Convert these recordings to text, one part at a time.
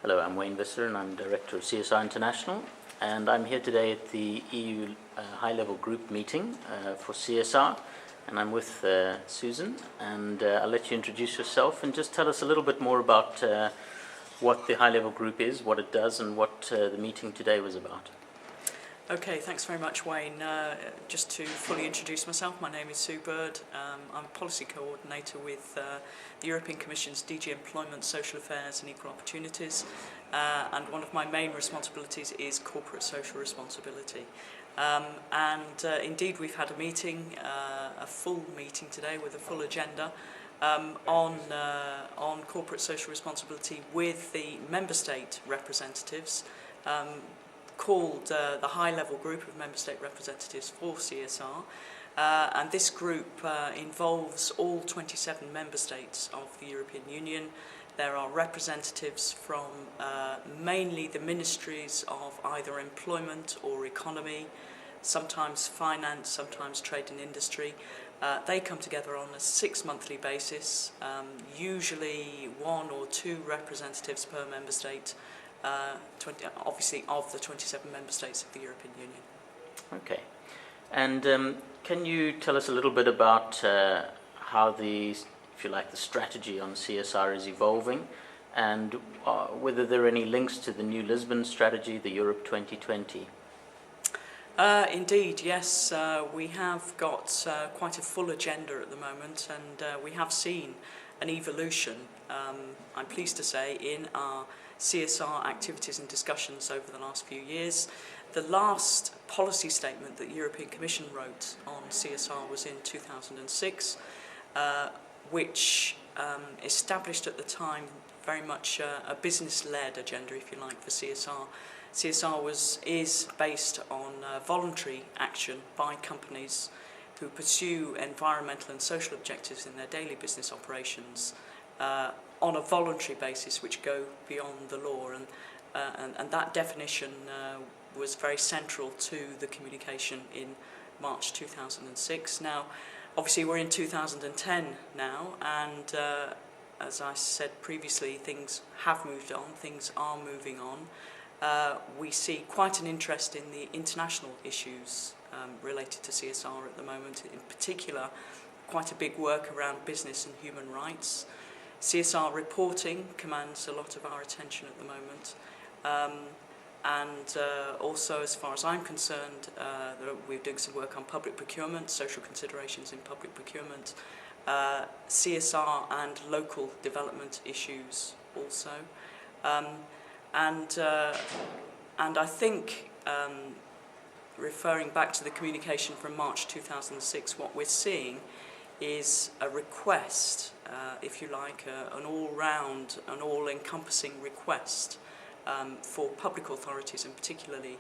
Hello, I'm Wayne Visser and I'm Director of CSR International, and I'm here today at the EU high-level group meeting for CSR, and I'm with Susan, and I'll let you introduce yourself and just tell us a little bit more about what the high-level group is, what it does, and what the meeting today was about. Okay, thanks very much, Wayne. Just to fully introduce myself, my name is Sue Bird. I'm a policy coordinator with the European Commission's DG Employment, Social Affairs and Equal Opportunities, and one of my main responsibilities is corporate social responsibility. Indeed, we've had a meeting, a full meeting today with a full agenda on corporate social responsibility with the member state representatives, called the high-level group of member state representatives for CSR, and this group involves all 27 member states of the European Union. There are representatives from mainly the ministries of either employment or economy, sometimes finance, sometimes trade and industry. They come together on a 6-monthly basis, usually 1 or 2 representatives per member state, obviously of the 27 member states of the European Union. Okay, and can you tell us a little bit about how the, if you like, the strategy on CSR is evolving, and whether there are any links to the new Lisbon strategy, the Europe 2020? Indeed, yes. We have got quite a full agenda at the moment, and we have seen an evolution, I'm pleased to say, in our CSR activities and discussions over the last few years. The last policy statement that the European Commission wrote on CSR was in 2006, which established at the time very much a business-led agenda, if you like, for CSR. CSR is based on voluntary action by companies who pursue environmental and social objectives in their daily business operations on a voluntary basis, which go beyond the law, and that definition was very central to the communication in March 2006. Now, obviously we're in 2010 now, and as I said previously, things have moved on, things are moving on. We see quite an interest in the international issues related to CSR at the moment, in particular quite a big work around business and human rights. CSR reporting commands a lot of our attention at the moment, and also, as far as I'm concerned, we're doing some work on public procurement, social considerations in public procurement, CSR and local development issues also, and I think, referring back to the communication from March 2006, what we're seeing is a request, if you like, an all-round, an all-encompassing request for public authorities, and particularly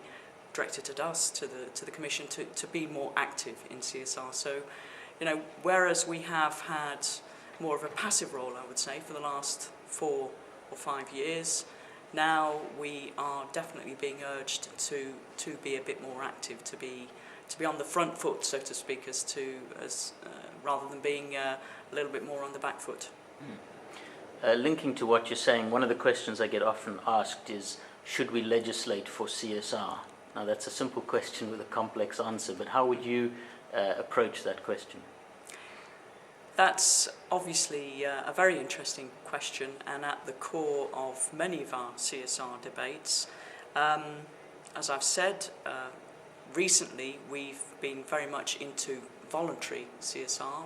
directed at us, to the Commission, to be more active in CSR. So, you know, whereas we have had more of a passive role, I would say, for the last 4 or 5 years, now we are definitely being urged to be a bit more active, to be on the front foot, so to speak, rather than being a little bit more on the back foot. Linking to what you're saying, one of the questions I get often asked is, should we legislate for CSR? Now that's a simple question with a complex answer, but how would you approach that question? That's obviously a very interesting question, and at the core of many of our CSR debates. As I've said, recently we've been very much into voluntary CSR.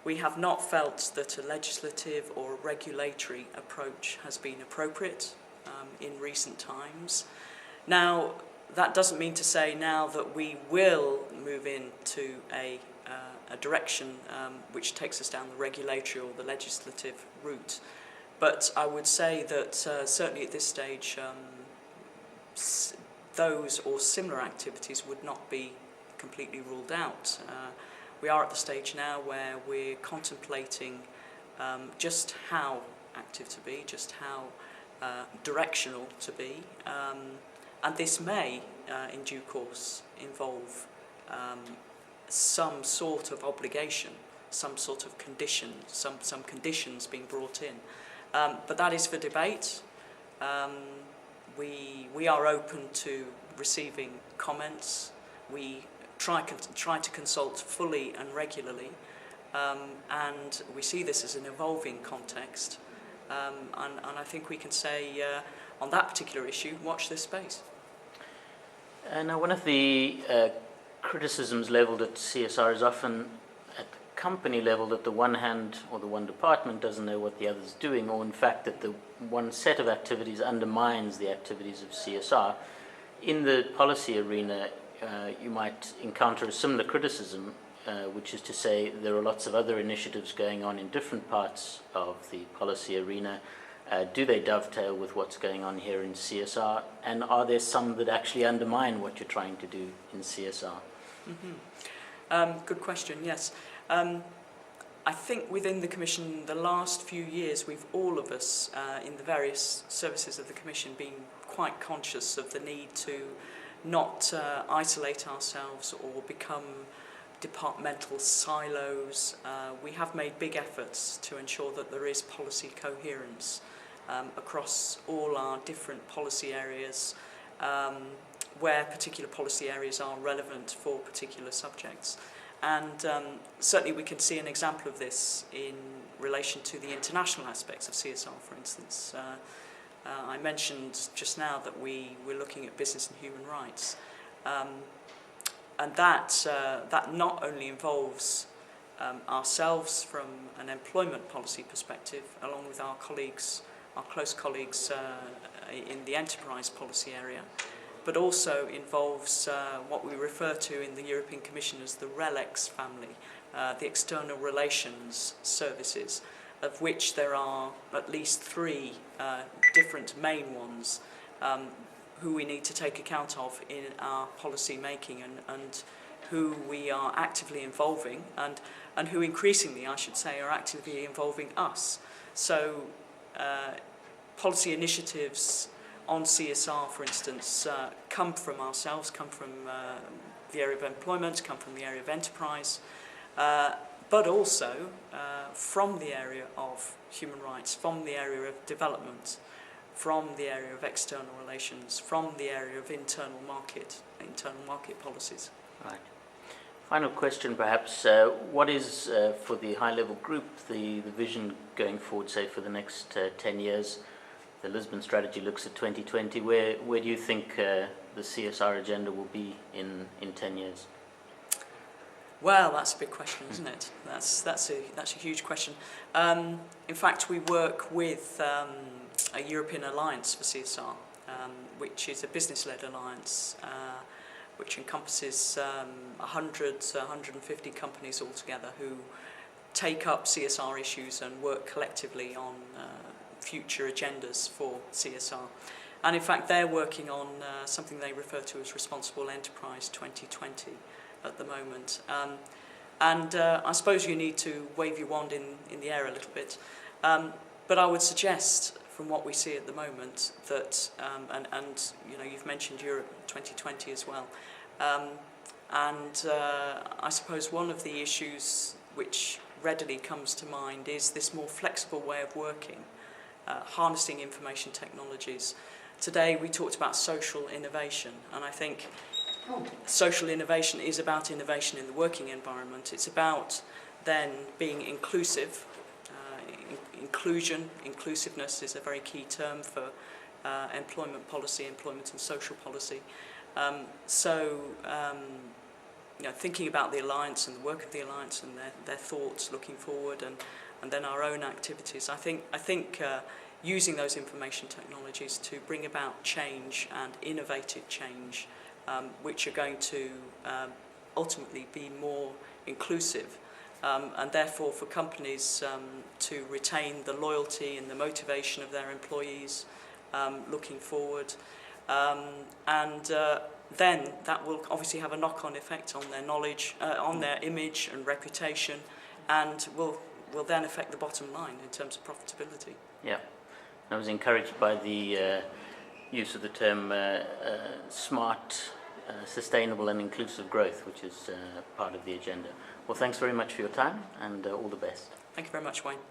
We have not felt that a legislative or regulatory approach has been appropriate in recent times. Now, that doesn't mean to say now that we will move into a direction which takes us down the regulatory or the legislative route. But I would say that certainly at this stage, those or similar activities would not be completely ruled out. We are at the stage now where we're contemplating just how active to be, just how directional to be, and this may, in due course, involve some sort of obligation, some sort of condition, some conditions being brought in. But that is for debate. We are open to receiving comments. We try to consult fully and regularly, and we see this as an evolving context. And I think we can say on that particular issue, watch this space. Now, one of the criticisms levelled at CSR is often at the company level that the one hand or the one department doesn't know what the other's doing, or in fact that the one set of activities undermines the activities of CSR. In the policy arena, you might encounter a similar criticism, which is to say there are lots of other initiatives going on in different parts of the policy arena. Do they dovetail with what's going on here in CSR? And are there some that actually undermine what you're trying to do in CSR? Good question, yes. I think within the Commission, the last few years, we've all of us in the various services of the Commission been quite conscious of the need to not isolate ourselves or become departmental silos. We have made big efforts to ensure that there is policy coherence across all our different policy areas, where particular policy areas are relevant for particular subjects. And certainly we can see an example of this in relation to the international aspects of CSR, for instance. I mentioned just now that we're looking at business and human rights. And that not only involves ourselves from an employment policy perspective, along with our colleagues, our close colleagues in the enterprise policy area, but also involves what we refer to in the European Commission as the RELEX family, the external relations services, of which there are at least 3 different main ones who we need to take account of in our policy making, and who we are actively involving, and who increasingly, I should say, are actively involving us. So policy initiatives on CSR, for instance, come from ourselves, come from the area of employment, come from the area of enterprise, but also from the area of human rights, from the area of development, from the area of external relations, from the area of internal market policies. Right. Final question, perhaps. What is, for the high-level group, the vision going forward, say, for the next 10 years? The Lisbon strategy looks at 2020. Where do you think the CSR agenda will be in 10 years? Well, that's a big question, isn't it? That's a huge question. In fact, we work with a European Alliance for CSR, which is a business-led alliance, which encompasses 150 companies altogether who take up CSR issues and work collectively on future agendas for CSR. And in fact, they're working on something they refer to as Responsible Enterprise 2020 at the moment. And I suppose you need to wave your wand in the air a little bit. But I would suggest, from what we see at the moment, that, and you know, you've mentioned Europe 2020 as well, I suppose one of the issues which readily comes to mind is this more flexible way of working, harnessing information technologies. Today we talked about social innovation, and I think social innovation is about innovation in the working environment. It's about then being inclusive. Inclusiveness is a very key term for employment policy, employment and social policy. You know, thinking about the Alliance and the work of the Alliance and their thoughts looking forward, and then our own activities. I think using those information technologies to bring about change and innovative change, which are going to ultimately be more inclusive, and therefore for companies to retain the loyalty and the motivation of their employees looking forward. Then that will obviously have a knock-on effect on their knowledge, on their image and reputation, and will then affect the bottom line in terms of profitability. Yeah, I was encouraged by the use of the term smart, sustainable and inclusive growth, which is part of the agenda. Well, thanks very much for your time, and all the best. Thank you very much, Wayne.